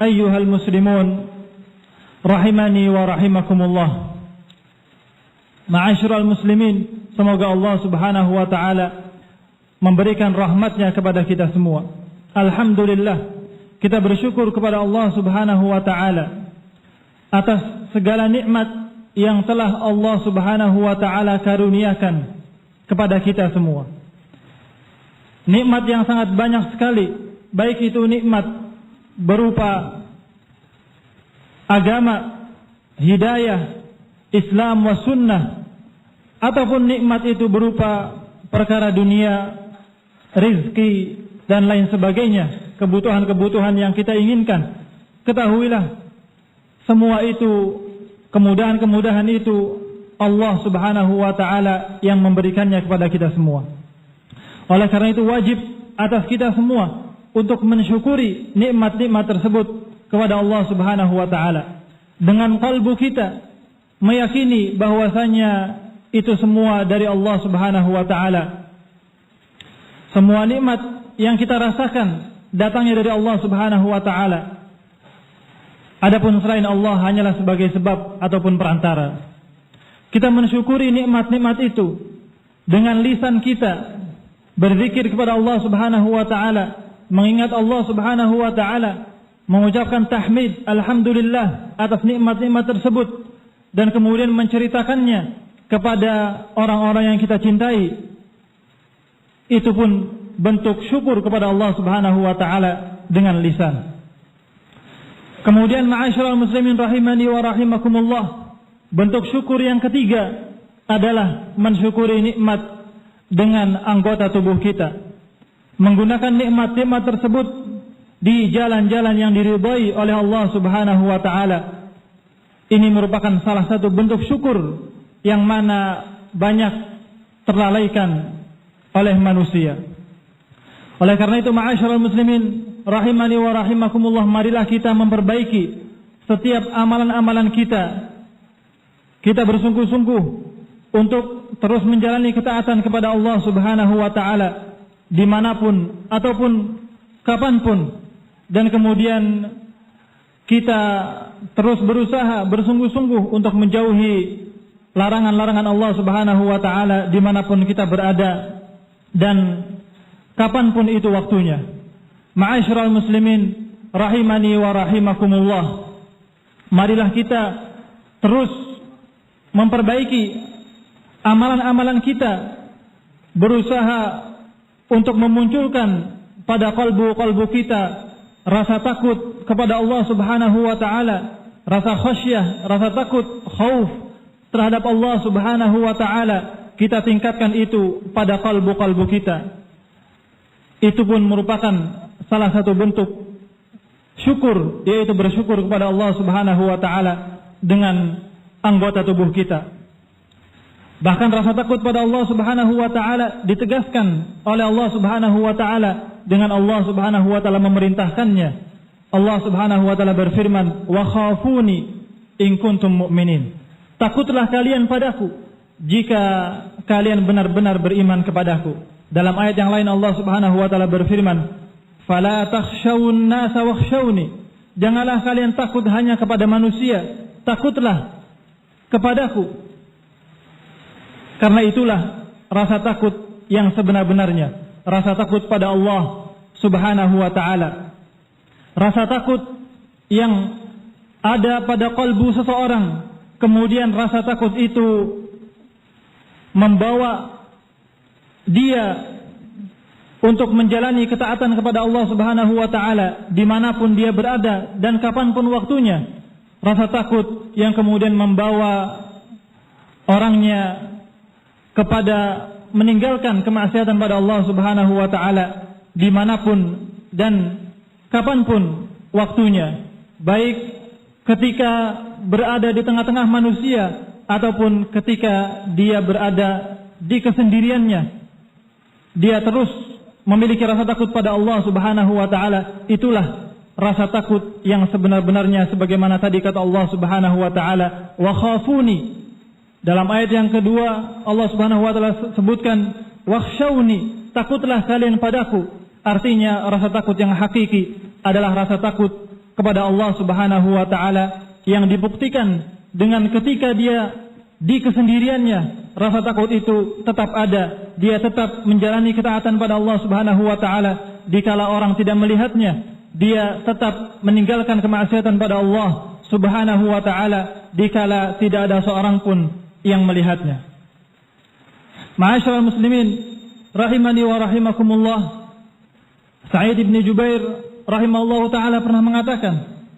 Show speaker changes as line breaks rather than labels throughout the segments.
ayyuhal muslimun rahimani wa rahimakumullah. Ma'asyiral muslimin, semoga Allah Subhanahu wa taala memberikan rahmatnya kepada kita semua. Alhamdulillah, kita bersyukur kepada Allah Subhanahu wa taala atas segala nikmat yang telah Allah Subhanahu wa taala karuniakan kepada kita semua. Nikmat yang sangat banyak sekali, baik itu nikmat berupa agama, hidayah, Islam wa sunnah, ataupun nikmat itu berupa perkara dunia, rizki, dan lain sebagainya, kebutuhan-kebutuhan yang kita inginkan. Ketahuilah, semua itu, kemudahan-kemudahan itu Allah Subhanahu wa taala yang memberikannya kepada kita semua. Oleh karena itu wajib atas kita semua untuk mensyukuri nikmat-nikmat tersebut kepada Allah Subhanahu wa taala. Dengan kalbu kita meyakini bahwasanya itu semua dari Allah Subhanahu wa taala. Semua nikmat yang kita rasakan datangnya dari Allah Subhanahu wa taala. Adapun selain Allah hanyalah sebagai sebab ataupun perantara. Kita mensyukuri nikmat-nikmat itu dengan lisan kita, berzikir kepada Allah Subhanahu wa taala, mengingat Allah Subhanahu wa taala, mengucapkan tahmid, alhamdulillah atas nikmat-nikmat tersebut, dan kemudian menceritakannya kepada orang-orang yang kita cintai. Itu pun bentuk syukur kepada Allah Subhanahu wa taala dengan lisan. Kemudian ma'asyiral muslimin rahimani wa rahimakumullah, bentuk syukur yang ketiga adalah mensyukuri nikmat dengan anggota tubuh kita, menggunakan nikmat-nikmat tersebut di jalan-jalan yang diridhai oleh Allah Subhanahu wa taala. Ini merupakan salah satu bentuk syukur yang mana banyak terlalaikan oleh manusia. Oleh karena itu ma'asyiral muslimin rahimani wa rahimakumullah, marilah kita memperbaiki setiap amalan-amalan kita. Kita bersungguh-sungguh untuk terus menjalani ketaatan kepada Allah Subhanahu wa taala dimanapun ataupun kapanpun, dan kemudian kita terus berusaha bersungguh-sungguh untuk menjauhi larangan-larangan Allah Subhanahu wa taala dimanapun kita berada dan kapanpun itu waktunya. Ma'asyiral muslimin rahimani wa rahimakumullah, marilah kita terus memperbaiki amalan-amalan kita, berusaha untuk memunculkan pada kalbu kita rasa takut kepada Allah Subhanahu wa taala, rasa khasyah, rasa takut, khauf terhadap Allah Subhanahu wa taala. Kita tingkatkan itu pada kalbu kita. Itu pun merupakan salah satu bentuk syukur, yaitu bersyukur kepada Allah Subhanahu wa taala dengan anggota tubuh kita. Bahkan rasa takut pada Allah Subhanahu wa taala ditegaskan oleh Allah Subhanahu wa taala dengan Allah Subhanahu wa taala memerintahkannya. Allah Subhanahu wa taala berfirman, "Wa khafuni in kuntum mu'minin." Takutlah kalian padaku jika kalian benar-benar beriman kepadaku. Dalam ayat yang lain Allah Subhanahu wa taala berfirman, "Fala takhshawun nasa wakhshawni." Janganlah kalian takut hanya kepada manusia, takutlah kepadaku. Karena itulah rasa takut yang sebenar-benarnya, rasa takut pada Allah Subhanahu wa taala. Rasa takut yang ada pada kalbu seseorang, kemudian rasa takut itu membawa dia untuk menjalani ketaatan kepada Allah Subhanahu wa taala dimanapun dia berada dan kapanpun waktunya. Rasa takut yang kemudian membawa orangnya kepada meninggalkan kemaksiatan pada Allah Subhanahu wa taala dimanapun dan kapanpun waktunya, baik ketika berada di tengah-tengah manusia ataupun ketika dia berada di kesendiriannya. Dia terus memiliki rasa takut pada Allah Subhanahu wa taala. Itulah rasa takut yang sebenar-benarnya, sebagaimana tadi kata Allah Subhanahu wa taala, "Wa khafuni." Dalam ayat yang kedua Allah Subhanahu wa taala sebutkan, "Wakhshawni," takutlah kalian padaku. Artinya rasa takut yang hakiki adalah rasa takut kepada Allah Subhanahu wa taala yang dibuktikan dengan ketika dia di kesendiriannya, rasa takut itu tetap ada, dia tetap menjalani ketaatan pada Allah Subhanahu wa taala dikala orang tidak melihatnya, dia tetap meninggalkan kemaksiatan pada Allah Subhanahu wa taala dikala tidak ada seorang pun yang melihatnya. Ma'asyiral muslimin rahimani wa rahimakumullah, Sa'id bin Jubair rahimahullahu taala pernah mengatakan,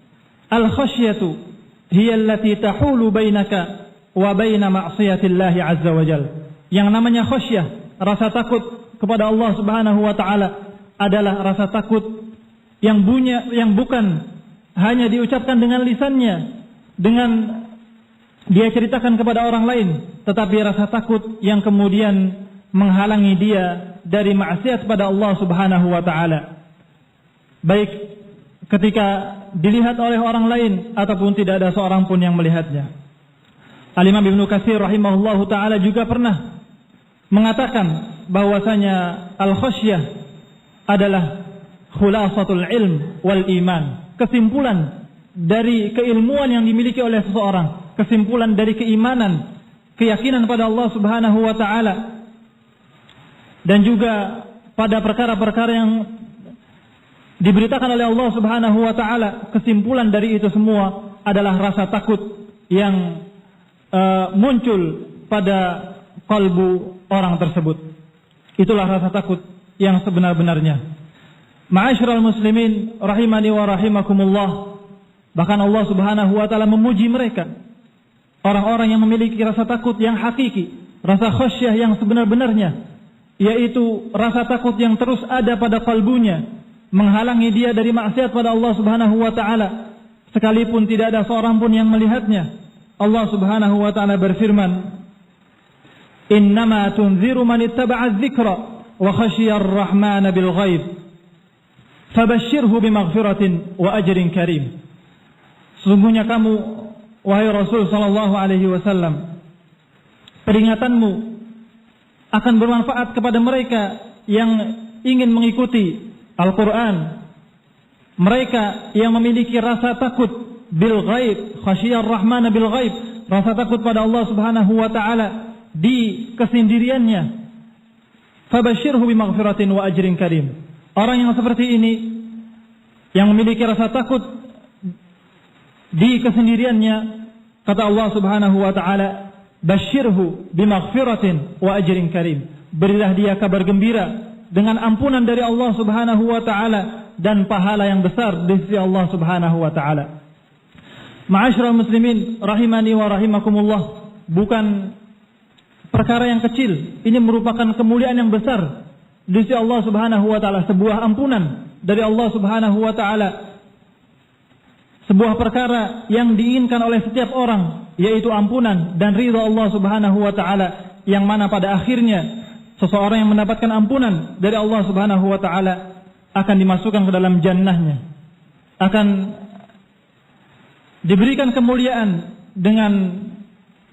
al-khasyatu hiya allati tahulu bainaka wa baina ma'siyatillahi azza wa jalla. Yang namanya khasyah, rasa takut kepada Allah Subhanahu wa taala adalah rasa takut yang bukan hanya diucapkan dengan lisannya, dengan dia ceritakan kepada orang lain, tetapi rasa takut yang kemudian menghalangi dia dari maksiat pada Allah Subhanahu wa taala, baik ketika dilihat oleh orang lain ataupun tidak ada seorang pun yang melihatnya. Al-Imam Ibnu Katsir rahimahullahu taala juga pernah mengatakan bahwasanya al-khasyah adalah khulasatul ilm wal iman, kesimpulan dari keilmuan yang dimiliki oleh seseorang, kesimpulan dari keimanan, keyakinan pada Allah Subhanahu wa taala, dan juga pada perkara-perkara yang diberitakan oleh Allah Subhanahu wa taala, kesimpulan dari itu semua adalah rasa takut yang muncul pada kalbu orang tersebut. Itulah rasa takut yang sebenar-benarnya. Ma'asyiral muslimin rahimani wa rahimakumullah, bahkan Allah Subhanahu wa taala memuji mereka, orang-orang yang memiliki rasa takut yang hakiki, rasa khasyah yang sebenar-benarnya, yaitu rasa takut yang terus ada pada kalbunya, menghalangi dia dari maksiat pada Allah Subhanahu wa taala sekalipun tidak ada seorang pun yang melihatnya. Allah Subhanahu wa taala berfirman, "Innama tunziru man ittaba'a adh-dhikra wa khashiya ar-rahmana bil ghaib, fabashshirhu bimaghfiratin wa ajrin karim." Sesungguhnya kamu, wahai Rasul sallallahu alaihi wasallam, peringatanmu akan bermanfaat kepada mereka yang ingin mengikuti Al-Quran, mereka yang memiliki rasa takut bil ghaib, khasyiyar rahmana bil ghaib, rasa takut pada Allah Subhanahu wa taala di kesendiriannya. Fabashshirhu bimaghfiratin wa ajrin karim. Orang yang seperti ini, yang memiliki rasa takut di kesendiriannya, kata Allah Subhanahu wa taala, basyirhu bimaghfiratin wa ajrin karim. Berilah dia kabar gembira dengan ampunan dari Allah Subhanahu wa taala dan pahala yang besar di sisi Allah Subhanahu wa taala. Ma'asyiral muslimin rahimani wa rahimakumullah, bukan perkara yang kecil, ini merupakan kemuliaan yang besar di sisi Allah Subhanahu wa taala, sebuah ampunan dari Allah Subhanahu wa taala, sebuah perkara yang diinginkan oleh setiap orang, yaitu ampunan dan ridha Allah Subhanahu wa taala, yang mana pada akhirnya seseorang yang mendapatkan ampunan dari Allah Subhanahu wa taala akan dimasukkan ke dalam jannahnya, akan diberikan kemuliaan dengan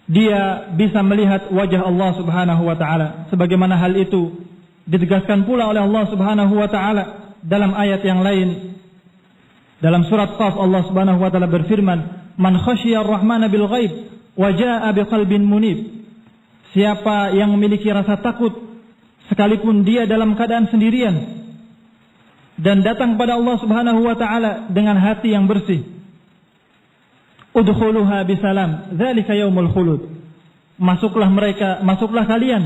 dia bisa melihat wajah Allah Subhanahu wa taala, sebagaimana hal itu ditegaskan pula oleh Allah Subhanahu wa taala dalam ayat yang lain. Dalam surat Qaf Allah Subhanahu wa taala berfirman, "Man khasyiyar rahmana bil ghaib wa jaa'a biqalbin munib." Siapa yang memiliki rasa takut sekalipun dia dalam keadaan sendirian dan datang pada Allah Subhanahu wa taala dengan hati yang bersih. Udkhuluha bisalam, dzalika yaumul khulud. Masuklah kalian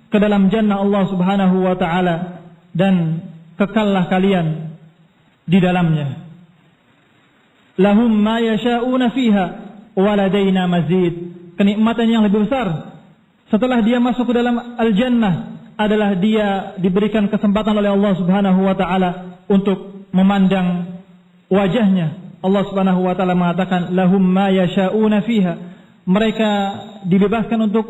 ke dalam jannah Allah Subhanahu wa taala dan kekallah kalian di dalamnya. Lahum ma yasha'una fiha wa ladaina mazid. Kenikmatan yang lebih besar setelah dia masuk ke dalam al-jannah adalah dia diberikan kesempatan oleh Allah Subhanahu wa taala untuk memandang wajahnya. Allah Subhanahu wa taala mengatakan, lahum ma yasha'una fiha. Mereka dibebaskan untuk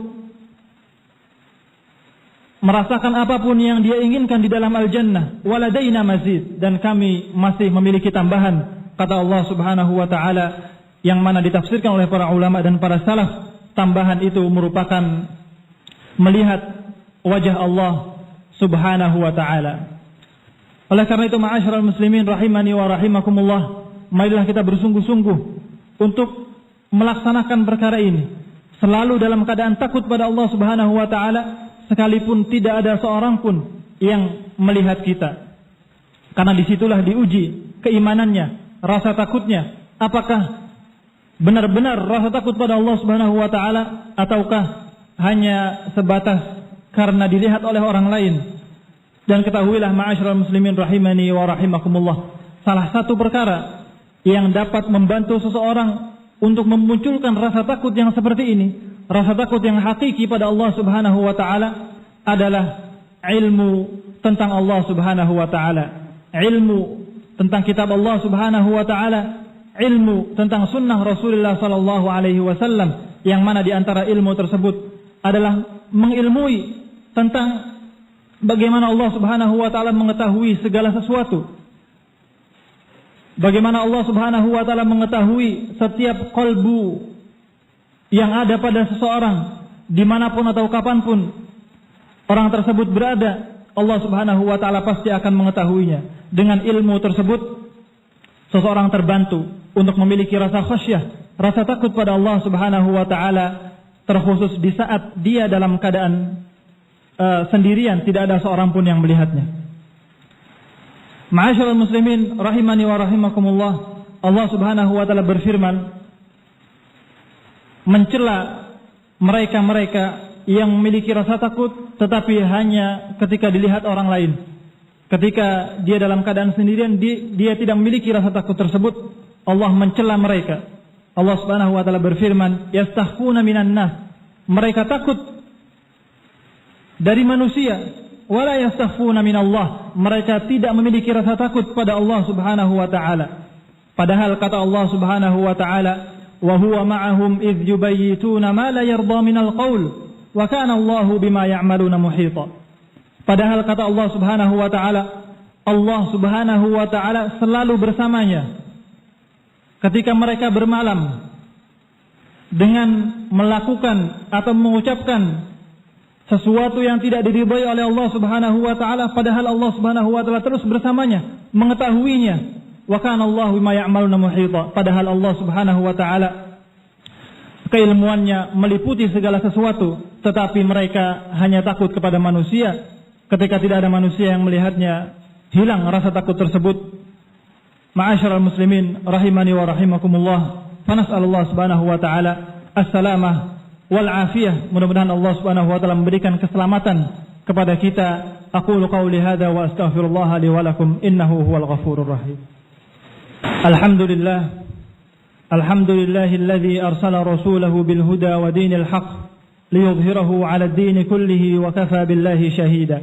merasakan apapun yang dia inginkan di dalam al-jannah. Waladaina mazid, dan kami masih memiliki tambahan, kata Allah Subhanahu wa taala, yang mana ditafsirkan oleh para ulama dan para salaf. Tambahan itu merupakan melihat wajah Allah Subhanahu wa taala. Oleh karena itu, ma'asyiral muslimin rahimani wa rahimakumullah, marilah kita bersungguh-sungguh untuk melaksanakan perkara ini, selalu dalam keadaan takut pada Allah Subhanahu wa taala, sekalipun tidak ada seorang pun yang melihat kita. Karena disitulah diuji keimanannya, rasa takutnya. Apakah benar-benar rasa takut pada Allah Subhanahu wa taala ataukah hanya sebatas karena dilihat oleh orang lain? Dan ketahuilah ma'asyiral muslimin rahimani wa rahimakumullah, salah satu perkara yang dapat membantu seseorang untuk memunculkan rasa takut yang seperti ini, rasa takut yang hakiki pada Allah Subhanahu wa taala, adalah ilmu tentang Allah Subhanahu wa taala, ilmu tentang kitab Allah Subhanahu wa taala, ilmu tentang sunnah Rasulullah sallallahu alaihi wasallam, yang mana di antara ilmu tersebut adalah mengilmui tentang bagaimana Allah Subhanahu wa taala mengetahui segala sesuatu. Bagaimana Allah Subhanahu wa taala mengetahui setiap qalbu yang ada pada seseorang, dimanapun atau kapanpun orang tersebut berada, Allah Subhanahu wa taala pasti akan mengetahuinya. Dengan ilmu tersebut seseorang terbantu untuk memiliki rasa khasyah, rasa takut pada Allah Subhanahu wa taala, terkhusus di saat dia dalam keadaan sendirian, tidak ada seorang pun yang melihatnya. Ma'asyiral muslimin rahimani wa rahimakumullah, Allah Subhanahu wa taala berfirman mencela mereka-mereka yang memiliki rasa takut tetapi hanya ketika dilihat orang lain. Ketika dia dalam keadaan sendirian, dia tidak memiliki rasa takut tersebut, Allah mencela mereka. Allah Subhanahu wa taala berfirman, yastakhfuna minan nas, mereka takut dari manusia, wala yastakhfuna minallah, mereka tidak memiliki rasa takut pada Allah Subhanahu wa taala. Padahal kata Allah Subhanahu wa taala, wa huwa ma'ahum idh yubayyituna ma la yarda minal qaul wa kana Allahu bima ya'maluna muhita. Padahal kata Allah Subhanahu wa taala, Allah Subhanahu wa taala selalu bersamanya ketika mereka bermalam dengan melakukan atau mengucapkan sesuatu yang tidak diridhai oleh Allah Subhanahu wa taala, padahal Allah Subhanahu wa taala terus bersamanya, mengetahuinya. Wa kana Allahu bima ya'maluna muhita. Padahal Allah Subhanahu wa taala keilmuannya meliputi segala sesuatu, tetapi mereka hanya takut kepada manusia. Ketika tidak ada manusia yang melihatnya, hilang rasa takut tersebut. Ma'asyiral muslimin rahimani wa rahimakumullah, fanas'alullah Subhanahu wa taala as-salamah wal afiyah. Mudah-mudahan Allah Subhanahu wa taala memberikan keselamatan kepada kita. Aqulu qauli hadza wa astaghfirullah li wa lakum innahu huwal ghafurur rahim. Alhamdulillahilladzi arsala rasulahu bil huda wa dinil haqq liyudhhirahu 'ala ad-din kullihi wa kafa billahi shahida.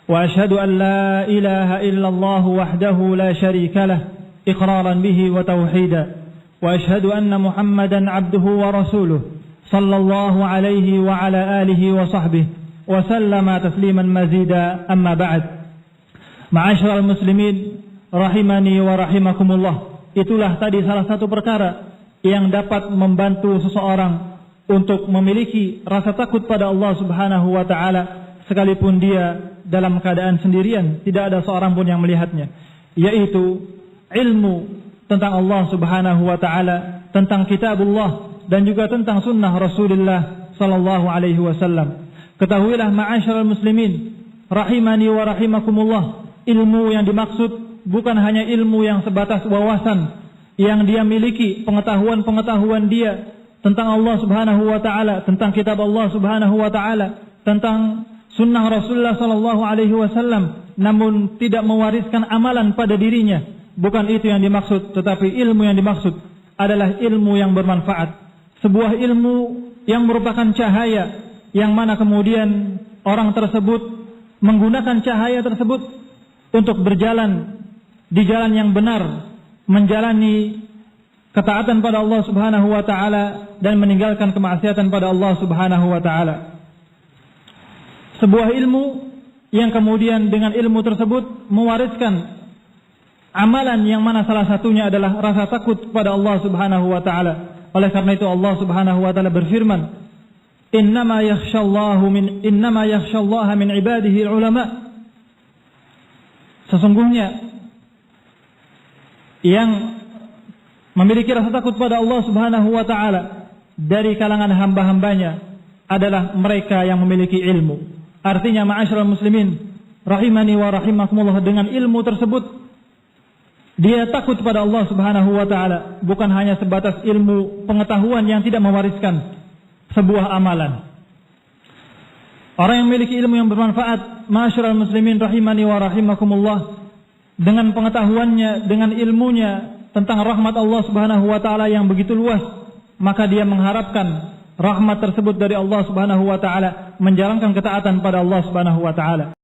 Wa ashhadu an la ilaha illallah wahdahu la sharika lah iqraran bihi wa tauhida. Wa ashhadu anna Muhammadan 'abduhu wa rasuluhu sallallahu alaihi wa ala alihi wa sahbihi wa sallama tasliman mazida, amma ba'd. Ma'asyiral muslimin rahimani wa rahimakumullah, itulah tadi salah satu perkara yang dapat membantu seseorang untuk memiliki rasa takut pada Allah Subhanahu wa taala sekalipun dia dalam keadaan sendirian, tidak ada seorang pun yang melihatnya, yaitu ilmu tentang Allah Subhanahu wa taala, tentang kitabullah dan juga tentang sunnah Rasulullah sallallahu alaihi wasallam. Ketahuilah ma'asyiral muslimin rahimani wa rahimakumullah, ilmu yang dimaksud bukan hanya ilmu yang sebatas wawasan yang dia miliki, pengetahuan-pengetahuan dia tentang Allah Subhanahu wa taala, tentang kitab Allah Subhanahu wa taala, tentang sunnah Rasulullah sallallahu alaihi wasallam, namun tidak mewariskan amalan pada dirinya. Bukan itu yang dimaksud, tetapi ilmu yang dimaksud adalah ilmu yang bermanfaat. Sebuah ilmu yang merupakan cahaya, yang mana kemudian orang tersebut menggunakan cahaya tersebut untuk berjalan di jalan yang benar, menjalani ketaatan pada Allah Subhanahu wa taala dan meninggalkan kemaksiatan pada Allah Subhanahu wa taala. Sebuah ilmu yang kemudian dengan ilmu tersebut mewariskan amalan yang mana salah satunya adalah rasa takut pada Allah Subhanahu wa taala. Oleh karena itu Allah Subhanahu wa taala berfirman, innama yakhshallaha min ibadihi ulama. Sesungguhnya yang memiliki rasa takut pada Allah Subhanahu wa taala dari kalangan hamba-hambanya adalah mereka yang memiliki ilmu. Artinya ma'asyiral muslimin rahimani wa rahimakumullah, dengan ilmu tersebut dia takut pada Allah Subhanahu wa taala, bukan hanya sebatas ilmu pengetahuan yang tidak mewariskan sebuah amalan. Orang yang memiliki ilmu yang bermanfaat, ma'asyiral muslimin rahimani wa rahimakumullah, dengan pengetahuannya, dengan ilmunya tentang rahmat Allah Subhanahu wa taala yang begitu luas, maka dia mengharapkan rahmat tersebut dari Allah Subhanahu wa taala, menjalankan ketaatan pada Allah Subhanahu wa taala.